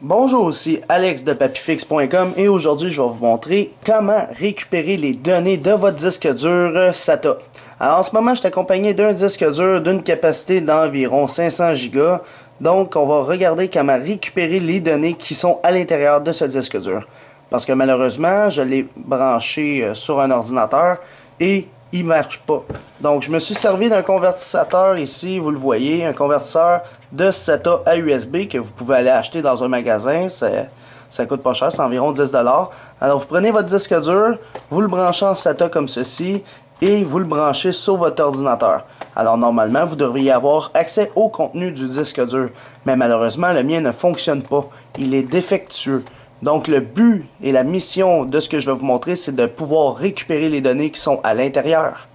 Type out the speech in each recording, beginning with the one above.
Bonjour, ici Alex de papifix.com et aujourd'hui je vais vous montrer comment récupérer les données de votre disque dur SATA. Alors en ce moment je suis accompagné d'un disque dur d'une capacité d'environ 500 Go. Donc on va regarder comment récupérer les données qui sont à l'intérieur de ce disque dur. Parce que malheureusement je l'ai branché sur un ordinateur et il marche pas. Donc je me suis servi d'un convertisseur ici, vous le voyez, un convertisseur de SATA à USB que vous pouvez aller acheter dans un magasin. Ça coûte pas cher, c'est environ 10$. Alors vous prenez votre disque dur, vous le branchez en SATA comme ceci et vous le branchez sur votre ordinateur. Alors normalement vous devriez avoir accès au contenu du disque dur, mais malheureusement le mien ne fonctionne pas, il est défectueux. Donc le but et la mission de ce que je vais vous montrer, c'est de pouvoir récupérer les données qui sont à l'intérieur.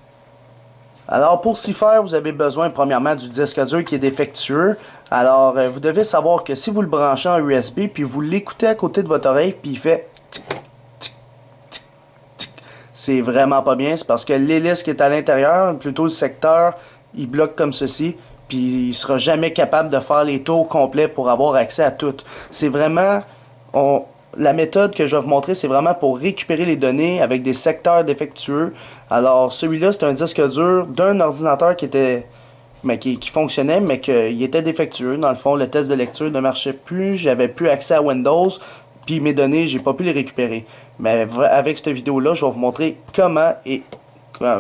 Alors pour s'y faire, vous avez besoin premièrement du disque dur qui est défectueux. Alors vous devez savoir que si vous le branchez en USB, puis vous l'écoutez à côté de votre oreille, puis il fait tic, tic, tic, tic, c'est vraiment pas bien. C'est parce que l'hélice qui est à l'intérieur, plutôt le secteur, il bloque comme ceci. Puis il sera jamais capable de faire les tours complets pour avoir accès à tout. C'est vraiment... La méthode que je vais vous montrer, c'est vraiment pour récupérer les données avec des secteurs défectueux. Alors, celui-là, c'est un disque dur d'un ordinateur qui fonctionnait, mais qu'il était défectueux. Dans le fond, le test de lecture ne marchait plus, j'avais plus accès à Windows, puis mes données, j'ai pas pu les récupérer. Mais avec cette vidéo-là, je vais vous montrer comment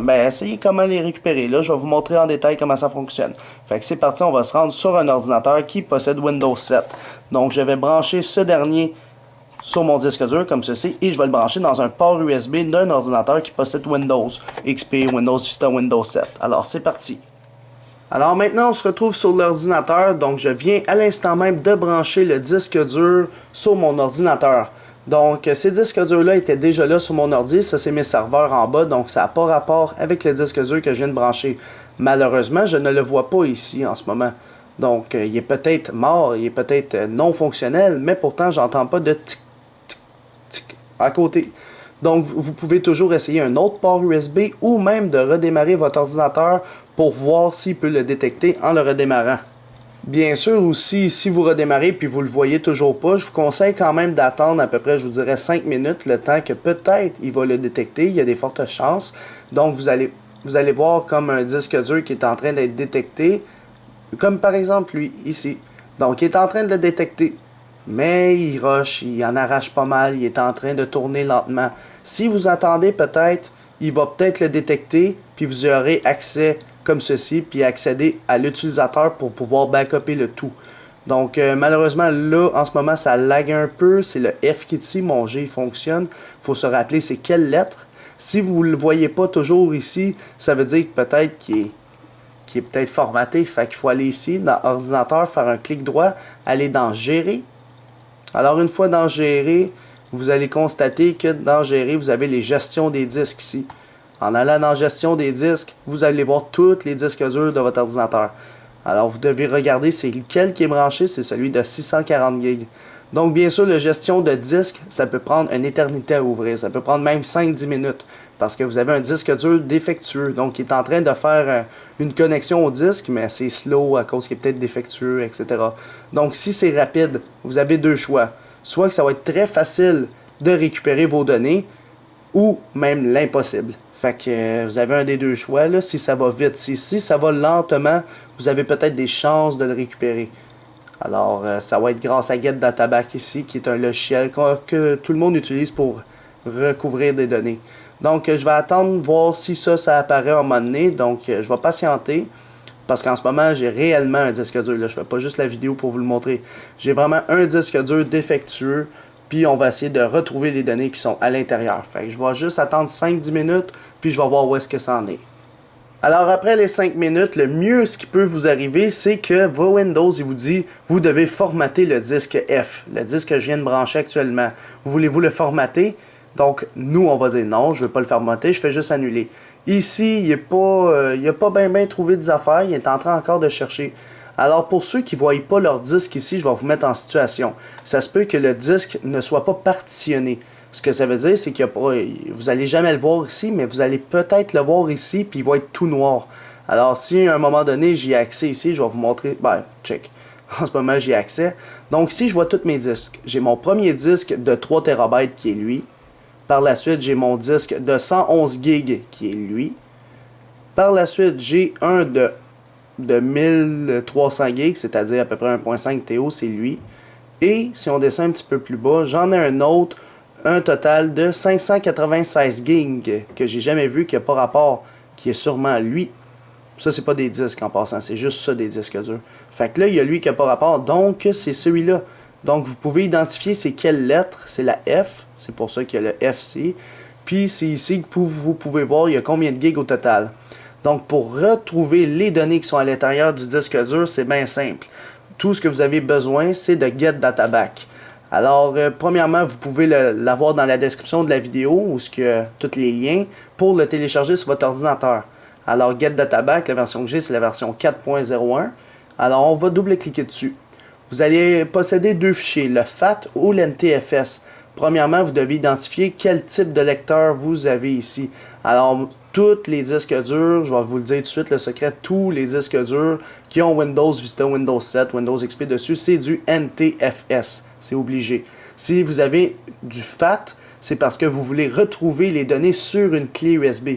essayez comment les récupérer. Là, je vais vous montrer en détail comment ça fonctionne. Fait que c'est parti, on va se rendre sur un ordinateur qui possède Windows 7. Donc, je vais brancher ce dernier sur mon disque dur comme ceci et je vais le brancher dans un port USB d'un ordinateur qui possède Windows XP, Windows Vista, Windows 7. Alors c'est parti. Alors maintenant on se retrouve sur l'ordinateur, donc je viens à l'instant même de brancher le disque dur sur mon ordinateur. Donc ces disques durs là étaient déjà là sur mon ordi, ça c'est mes serveurs en bas, donc ça n'a pas rapport avec le disque dur que je viens de brancher. Malheureusement je ne le vois pas ici en ce moment. Donc il est peut-être mort, il est peut-être non fonctionnel, mais pourtant j'entends pas de tic à côté. Donc, vous pouvez toujours essayer un autre port USB ou même de redémarrer votre ordinateur pour voir s'il peut le détecter en le redémarrant. Bien sûr aussi, si vous redémarrez puis vous le voyez toujours pas, je vous conseille quand même d'attendre à peu près, je vous dirais 5 minutes, le temps que peut-être il va le détecter, il y a des fortes chances. Donc, vous allez voir comme un disque dur qui est en train d'être détecté, comme par exemple lui, ici. Donc, il est en train de le détecter. Mais il rush, il en arrache pas mal, il est en train de tourner lentement. Si vous attendez peut-être, il va peut-être le détecter, puis vous aurez accès comme ceci, puis accéder à l'utilisateur pour pouvoir backuper le tout. Donc malheureusement là, en ce moment, ça lag un peu, c'est le F qui est ici, mon G fonctionne. Il faut se rappeler c'est quelle lettre. Si vous ne le voyez pas toujours ici, ça veut dire que peut-être qu'il est peut-être formaté, fait qu'il faut aller ici, dans ordinateur, faire un clic droit, aller dans gérer. Alors une fois dans gérer, vous allez constater que dans gérer, vous avez les gestions des disques ici. En allant dans gestion des disques, vous allez voir tous les disques durs de votre ordinateur. Alors vous devez regarder c'est lequel qui est branché, c'est celui de 640 Go. Donc bien sûr, la gestion de disque, ça peut prendre une éternité à ouvrir, ça peut prendre même 5-10 minutes. Parce que vous avez un disque dur défectueux, donc il est en train de faire une connexion au disque, mais c'est slow à cause qu'il est peut-être défectueux, etc. Donc si c'est rapide, vous avez deux choix. Soit que ça va être très facile de récupérer vos données, ou même l'impossible. Fait que vous avez un des deux choix, là, si ça va vite. Si ça va lentement, vous avez peut-être des chances de le récupérer. Alors ça va être grâce à GetDataBack ici, qui est un logiciel que tout le monde utilise pour recouvrir des données. Donc, je vais attendre, voir si ça apparaît à un moment donné. Donc, je vais patienter. Parce qu'en ce moment, j'ai réellement un disque dur. Là. Je ne fais pas juste la vidéo pour vous le montrer. J'ai vraiment un disque dur défectueux. Puis, on va essayer de retrouver les données qui sont à l'intérieur. Fait que je vais juste attendre 5-10 minutes. Puis, je vais voir où est-ce que ça en est. Alors, après les 5 minutes, le mieux ce qui peut vous arriver, c'est que vos Windows, il vous dit, vous devez formater le disque F. Le disque que je viens de brancher actuellement. Voulez-vous le formater? Donc, nous, on va dire non, je ne veux pas le formater, je fais juste annuler. Ici, il n'a pas bien trouvé des affaires, il est en train encore de chercher. Alors, pour ceux qui ne voient pas leur disque ici, je vais vous mettre en situation. Ça se peut que le disque ne soit pas partitionné. Ce que ça veut dire, c'est que vous n'allez jamais le voir ici, mais vous allez peut-être le voir ici, puis il va être tout noir. Alors, si à un moment donné, j'y ai accès ici, je vais vous montrer. Ben, check. En ce moment, j'y ai accès. Donc ici, je vois tous mes disques. J'ai mon premier disque de 3 TB qui est lui. Par la suite, j'ai mon disque de 111 GB qui est lui. Par la suite, j'ai un de 1300 GB, c'est-à-dire à peu près 1.5 TO, c'est lui. Et si on descend un petit peu plus bas, j'en ai un autre, un total de 596 GB que j'ai jamais vu, qui n'a pas rapport, qui est sûrement lui. Ça, c'est pas des disques en passant, c'est juste ça des disques durs. Fait que là, il y a lui qui n'a pas rapport, donc c'est celui-là. Donc vous pouvez identifier c'est quelle lettre, c'est la F, c'est pour ça qu'il y a le FC. Puis c'est ici que vous pouvez voir il y a combien de gigs au total. Donc pour retrouver les données qui sont à l'intérieur du disque dur, c'est bien simple. Tout ce que vous avez besoin, c'est de Get Data Back. Alors, premièrement, vous pouvez l'avoir dans la description de la vidéo, où il y a tous les liens, pour le télécharger sur votre ordinateur. Alors, Get Data Back, la version que j'ai, c'est la version 4.01. Alors, on va double-cliquer dessus. Vous allez posséder deux fichiers, le FAT ou l'NTFS. Premièrement, vous devez identifier quel type de lecteur vous avez ici. Alors, tous les disques durs, je vais vous le dire tout de suite, le secret, tous les disques durs qui ont Windows Vista, Windows 7, Windows XP dessus, c'est du NTFS. C'est obligé. Si vous avez du FAT, c'est parce que vous voulez retrouver les données sur une clé USB.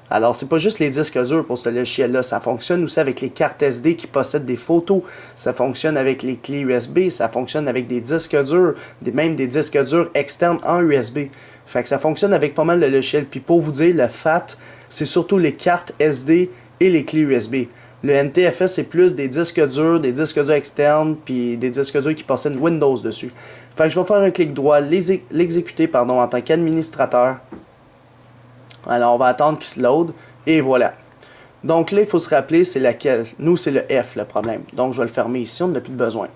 Alors, c'est pas juste les disques durs pour ce logiciel-là. Ça fonctionne aussi avec les cartes SD qui possèdent des photos. Ça fonctionne avec les clés USB. Ça fonctionne avec des disques durs. Même des disques durs externes en USB. Fait que ça fonctionne avec pas mal de logiciels. Puis pour vous dire, le FAT, c'est surtout les cartes SD et les clés USB. Le NTFS, c'est plus des disques durs externes, puis des disques durs qui possèdent Windows dessus. Fait que je vais faire un clic droit, l'exécuter en tant qu'administrateur. Alors, on va attendre qu'il se load. Et voilà. Donc là, il faut se rappeler, c'est laquelle. Nous, c'est le F, le problème. Donc, je vais le fermer ici, on n'a plus de besoin.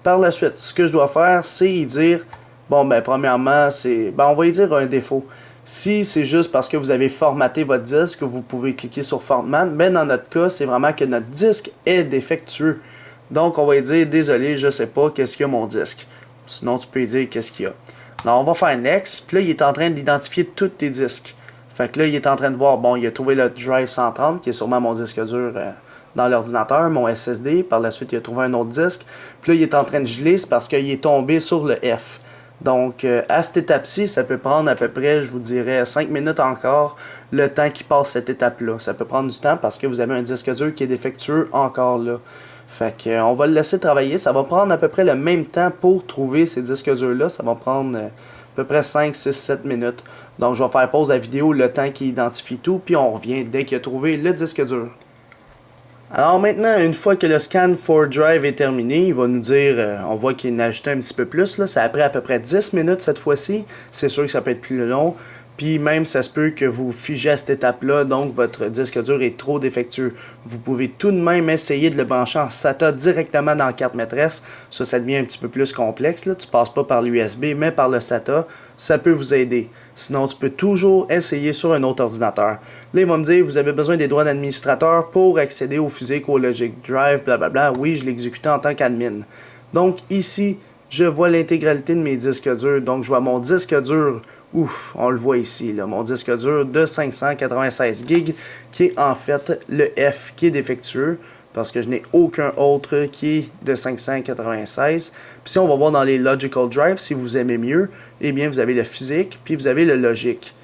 Par la suite, ce que je dois faire, c'est y dire... Bon, ben, premièrement, c'est... Ben, on va y dire un défaut. Si c'est juste parce que vous avez formaté votre disque, vous pouvez cliquer sur Format. Mais dans notre cas, c'est vraiment que notre disque est défectueux. Donc, on va y dire, désolé, je sais pas qu'est-ce qu'il y a mon disque. Sinon, tu peux y dire qu'est-ce qu'il y a. Alors, on va faire Next. Puis là, il est en train d'identifier tous tes disques. Fait que là, il est en train de voir, bon, il a trouvé le Drive 130, qui est sûrement mon disque dur dans l'ordinateur, mon SSD. Par la suite, il a trouvé un autre disque. Puis là, il est en train de geler, c'est parce qu'il est tombé sur le F. Donc, à cette étape-ci, ça peut prendre à peu près, je vous dirais, 5 minutes encore, le temps qui passe cette étape-là. Ça peut prendre du temps parce que vous avez un disque dur qui est défectueux encore là. Fait que, on va le laisser travailler. Ça va prendre à peu près le même temps pour trouver ces disques durs-là. Ça va prendre... à peu près 5, 6, 7 minutes. Donc je vais faire pause à la vidéo le temps qu'il identifie tout, puis on revient dès qu'il a trouvé le disque dur. Alors maintenant, une fois que le scan for drive est terminé, il va nous dire, on voit qu'il en a ajouté un petit peu plus, là. Ça a pris à peu près 10 minutes cette fois-ci. C'est sûr que ça peut être plus long. Puis même, ça se peut que vous figez à cette étape-là, donc votre disque dur est trop défectueux. Vous pouvez tout de même essayer de le brancher en SATA directement dans la carte maîtresse. Ça devient un petit peu plus complexe, là. Tu passes pas par l'USB, mais par le SATA. Ça peut vous aider. Sinon, tu peux toujours essayer sur un autre ordinateur. Là, il va me dire, vous avez besoin des droits d'administrateur pour accéder au physique, au Logic Drive, blablabla. Oui, je l'ai exécuté en tant qu'admin. Donc ici, je vois l'intégralité de mes disques durs. Donc je vois mon disque dur. Ouf, on le voit ici, là, mon disque dur de 596 GB, qui est en fait le F qui est défectueux, parce que je n'ai aucun autre qui est de 596. Puis si on va voir dans les Logical Drive, si vous aimez mieux, eh bien vous avez le physique, puis vous avez le Logic.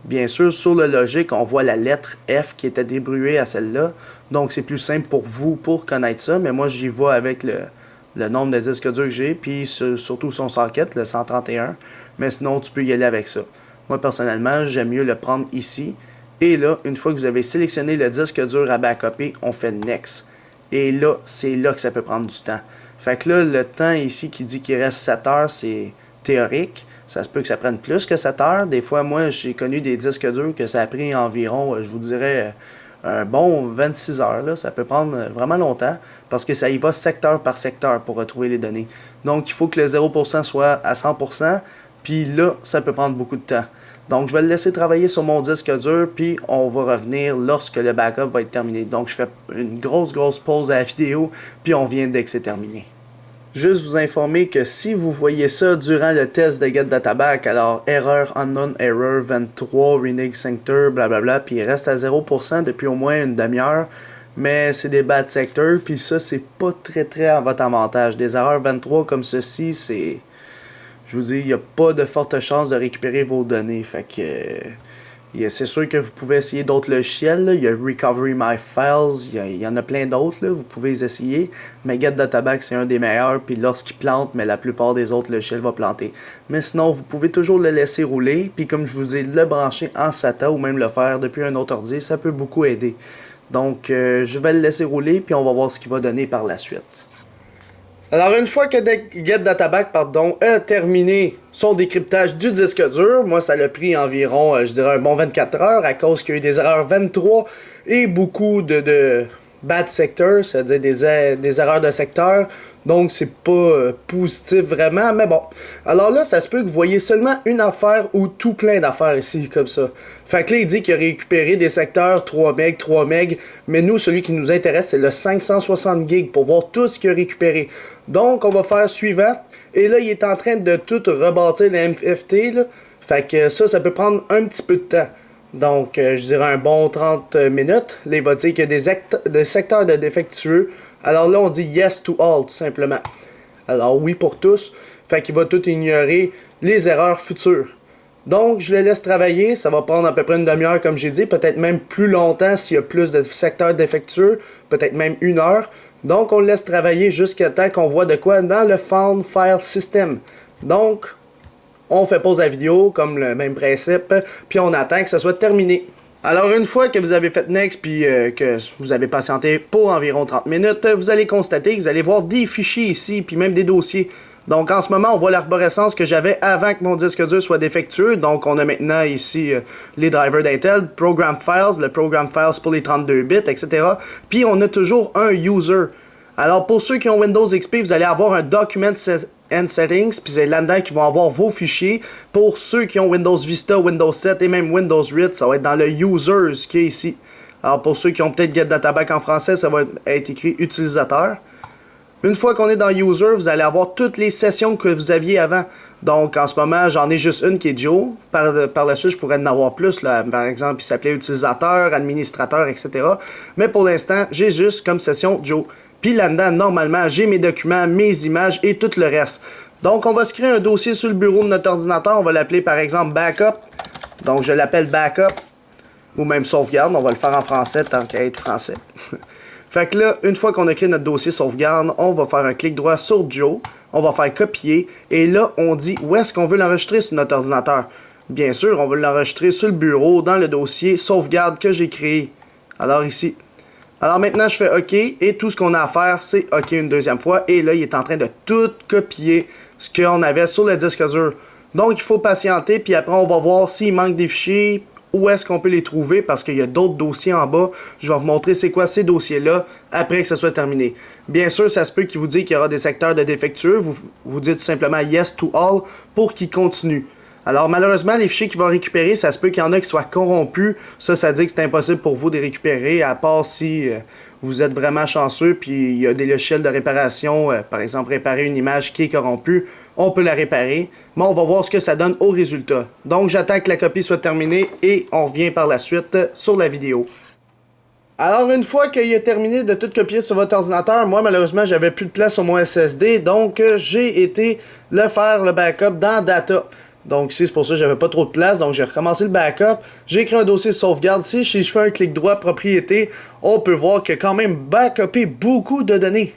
Bien sûr, sur le Logic, on voit la lettre F qui était débrouillée à celle-là, donc c'est plus simple pour vous pour connaître ça, mais moi j'y vais avec le nombre de disques durs que j'ai, puis surtout son socket, le 131. Mais sinon, tu peux y aller avec ça. Moi, personnellement, j'aime mieux le prendre ici. Et là, une fois que vous avez sélectionné le disque dur à backuper, on fait Next. Et là, c'est là que ça peut prendre du temps. Fait que là, le temps ici qui dit qu'il reste 7 heures, c'est théorique. Ça se peut que ça prenne plus que 7 heures. Des fois, moi, j'ai connu des disques durs que ça a pris environ, je vous dirais... un bon 26 heures, là, ça peut prendre vraiment longtemps parce que ça y va secteur par secteur pour retrouver les données. Donc, il faut que le 0% soit à 100%, puis là, ça peut prendre beaucoup de temps. Donc, je vais le laisser travailler sur mon disque dur, puis on va revenir lorsque le backup va être terminé. Donc, je fais une grosse pause à la vidéo, puis on vient dès que c'est terminé. Juste vous informer que si vous voyez ça durant le test de Get Data Back, alors erreur, unknown error, 23, renege center, blablabla, puis il reste à 0% depuis au moins une demi-heure, mais c'est des bad sectors, puis ça, c'est pas très à votre avantage. Des erreurs 23 comme ceci, c'est... Je vous dis, il n'y a pas de forte chance de récupérer vos données. Fait que c'est sûr que vous pouvez essayer d'autres logiciels. Là. Il y a Recovery My Files, il y en a plein d'autres. Vous pouvez les essayer. Mais GetDataBack, c'est un des meilleurs. Puis lorsqu'il plante, mais la plupart des autres logiciels vont planter. Mais sinon, vous pouvez toujours le laisser rouler. Puis comme je vous dis, le brancher en SATA ou même le faire depuis un autre ordi, ça peut beaucoup aider. Donc, je vais le laisser rouler. Puis on va voir ce qu'il va donner par la suite. Alors, une fois que GetDataBack a terminé son décryptage du disque dur, moi ça l'a pris environ, je dirais, un bon 24 heures à cause qu'il y a eu des erreurs 23 et beaucoup de bad sectors, c'est-à-dire des erreurs de secteur. Donc, c'est pas positif vraiment, mais bon. Alors là, ça se peut que vous voyez seulement une affaire ou tout plein d'affaires ici, comme ça. Fait que là, il dit qu'il a récupéré des secteurs 3 MB, 3 MB, mais nous, celui qui nous intéresse, c'est le 560 GB pour voir tout ce qu'il a récupéré. Donc, on va faire suivant. Et là, il est en train de tout rebâtir le MFT, là. Fait que ça peut prendre un petit peu de temps. Donc, je dirais un bon 30 minutes. Là, il va dire qu'il y a des secteurs de défectueux. Alors là, on dit yes to all, tout simplement. Alors oui pour tous. Fait qu'il va tout ignorer les erreurs futures. Donc, je le laisse travailler. Ça va prendre à peu près une demi-heure, comme j'ai dit. Peut-être même plus longtemps s'il y a plus de secteurs défectueux. Peut-être même 1 heure. Donc, on le laisse travailler jusqu'à temps qu'on voit de quoi dans le Found File System. Donc, on fait pause à la vidéo, comme le même principe. Puis on attend que ça soit terminé. Alors une fois que vous avez fait Next puis que vous avez patienté pour environ 30 minutes, vous allez constater que vous allez voir des fichiers ici puis même des dossiers. Donc en ce moment, on voit l'arborescence que j'avais avant que mon disque dur soit défectueux. Donc on a maintenant ici les drivers d'Intel, Program Files, le Program Files pour les 32 bits, etc. Puis on a toujours un User. Alors pour ceux qui ont Windows XP, vous allez avoir un Document and Settings, puis c'est là-dedans qu'ils vont avoir vos fichiers. Pour ceux qui ont Windows Vista, Windows 7 et même Windows 8, ça va être dans le Users qui est ici. Alors pour ceux qui ont peut-être GetDataBack en français, ça va être écrit Utilisateur. Une fois qu'on est dans User, vous allez avoir toutes les sessions que vous aviez avant. Donc en ce moment, j'en ai juste une qui est Joe. Par la suite, je pourrais en avoir plus. Là. Par exemple, il s'appelait Utilisateur, Administrateur, etc. Mais pour l'instant, j'ai juste comme session Joe. Puis là-dedans, normalement, j'ai mes documents, mes images et tout le reste. Donc, on va se créer un dossier sur le bureau de notre ordinateur. On va l'appeler, par exemple, Backup. Donc, je l'appelle Backup. Ou même Sauvegarde. On va le faire en français, tant qu'à être français. Fait que là, une fois qu'on a créé notre dossier Sauvegarde, on va faire un clic droit sur Joe. On va faire copier. Et là, on dit où est-ce qu'on veut l'enregistrer sur notre ordinateur. Bien sûr, on veut l'enregistrer sur le bureau, dans le dossier Sauvegarde que j'ai créé. Alors, ici. Alors maintenant, je fais OK et tout ce qu'on a à faire, c'est OK une deuxième fois. Et là, il est en train de tout copier ce qu'on avait sur le disque dur. Donc, il faut patienter, puis après, on va voir s'il manque des fichiers, où est-ce qu'on peut les trouver, parce qu'il y a d'autres dossiers en bas. Je vais vous montrer c'est quoi ces dossiers-là après que ça soit terminé. Bien sûr, ça se peut qu'il vous dise qu'il y aura des secteurs de défectueux. Vous dites tout simplement Yes to All pour qu'il continue. Alors malheureusement, les fichiers qu'il va récupérer, ça se peut qu'il y en a qui soient corrompus. Ça dit que c'est impossible pour vous de les récupérer, à part si vous êtes vraiment chanceux, puis il y a des logiciels de réparation, par exemple réparer une image qui est corrompue, on peut la réparer, mais on va voir ce que ça donne au résultat. Donc j'attends que la copie soit terminée et on revient par la suite sur la vidéo. Alors une fois qu'il a terminé de tout copier sur votre ordinateur, moi malheureusement j'avais plus de place sur mon SSD, donc j'ai été le faire le backup dans Data. Donc ici, c'est pour ça que j'avais pas trop de place. Donc j'ai recommencé le backup. J'ai créé un dossier de sauvegarde. Si je fais un clic droit propriété, on peut voir qu'il a quand même backupé beaucoup de données.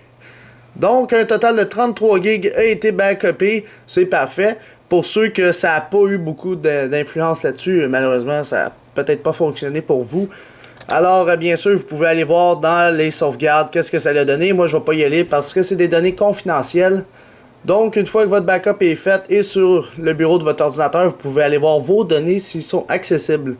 Donc un total de 33 GB a été backupé. C'est parfait. Pour ceux que ça n'a pas eu beaucoup d'influence là-dessus, malheureusement, ça n'a peut-être pas fonctionné pour vous. Alors bien sûr, vous pouvez aller voir dans les sauvegardes qu'est-ce que ça a donné. Moi, je ne vais pas y aller parce que c'est des données confidentielles. Donc, une fois que votre backup est fait et sur le bureau de votre ordinateur, vous pouvez aller voir vos données s'ils sont accessibles.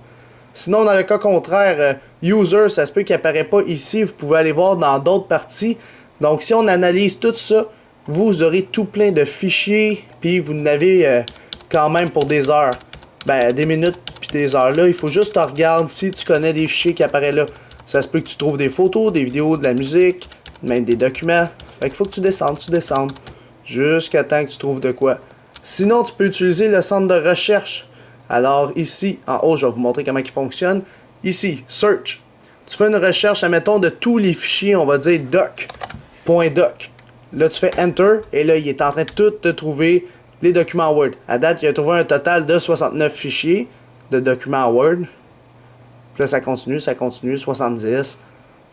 Sinon, dans le cas contraire, User, ça se peut qu'il n'apparaît pas ici. Vous pouvez aller voir dans d'autres parties. Donc, si on analyse tout ça, vous aurez tout plein de fichiers. Puis, vous en avez quand même pour des heures. Ben, des minutes puis des heures. Là, il faut juste regarder si tu connais des fichiers qui apparaissent là. Ça se peut que tu trouves des photos, des vidéos, de la musique, même des documents. Fait qu'il faut que tu descendes. Jusqu'à temps que tu trouves de quoi. Sinon, tu peux utiliser le centre de recherche. Alors ici, en haut, je vais vous montrer comment il fonctionne. Ici, Search. tu fais une recherche, admettons, de tous les fichiers, on va dire doc.doc. Là, tu fais Enter, et là, il est en train de tout te trouver les documents Word. À date, il a trouvé un total de 69 fichiers de documents Word. Puis là, ça continue, 70.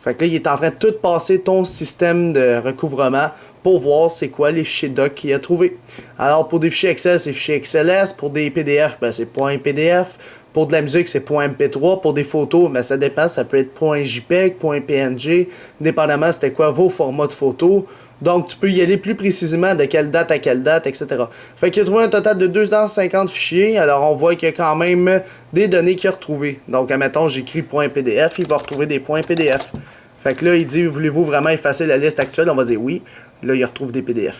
Fait que là, il est en train de tout passer ton système de recouvrement pour voir c'est quoi les fichiers doc qu'il a trouvé. Alors, pour des fichiers Excel, c'est fichier XLS. Pour des PDF, ben, c'est .pdf. Pour de la musique, c'est .mp3. Pour des photos, ben, ça dépend. Ça peut être .jpeg, .png, dépendamment c'était quoi vos formats de photos. Donc, tu peux y aller plus précisément de quelle date à quelle date, etc. Fait qu'il a trouvé un total de 250 fichiers. Alors, on voit qu'il y a quand même des données qu'il a retrouvées. Donc, admettons, j'écris .pdf, il va retrouver des .pdf. Fait que là, il dit, voulez-vous vraiment effacer la liste actuelle? On va dire oui. Là, il retrouve des PDF.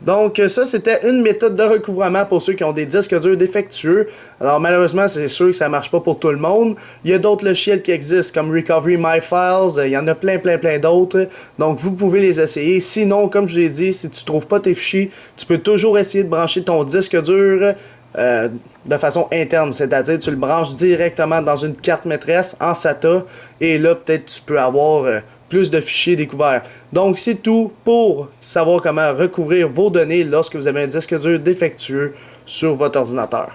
Donc, ça, c'était une méthode de recouvrement pour ceux qui ont des disques durs défectueux. Alors, malheureusement, c'est sûr que ça ne marche pas pour tout le monde. Il y a d'autres logiciels qui existent, comme Recovery My Files. Il y en a plein d'autres. Donc, vous pouvez les essayer. Sinon, comme je l'ai dit, si tu ne trouves pas tes fichiers, tu peux toujours essayer de brancher ton disque dur de façon interne. C'est-à-dire, tu le branches directement dans une carte maîtresse en SATA. Et là, peut-être, tu peux avoir plus de fichiers découverts. Donc, c'est tout pour savoir comment recouvrir vos données lorsque vous avez un disque dur défectueux sur votre ordinateur.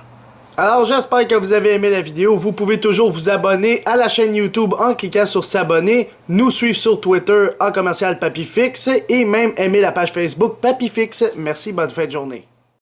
Alors, j'espère que vous avez aimé la vidéo. Vous pouvez toujours vous abonner à la chaîne YouTube en cliquant sur s'abonner, nous suivre sur Twitter en commercial Papifix et même aimer la page Facebook Papifix. Merci, bonne fin de journée.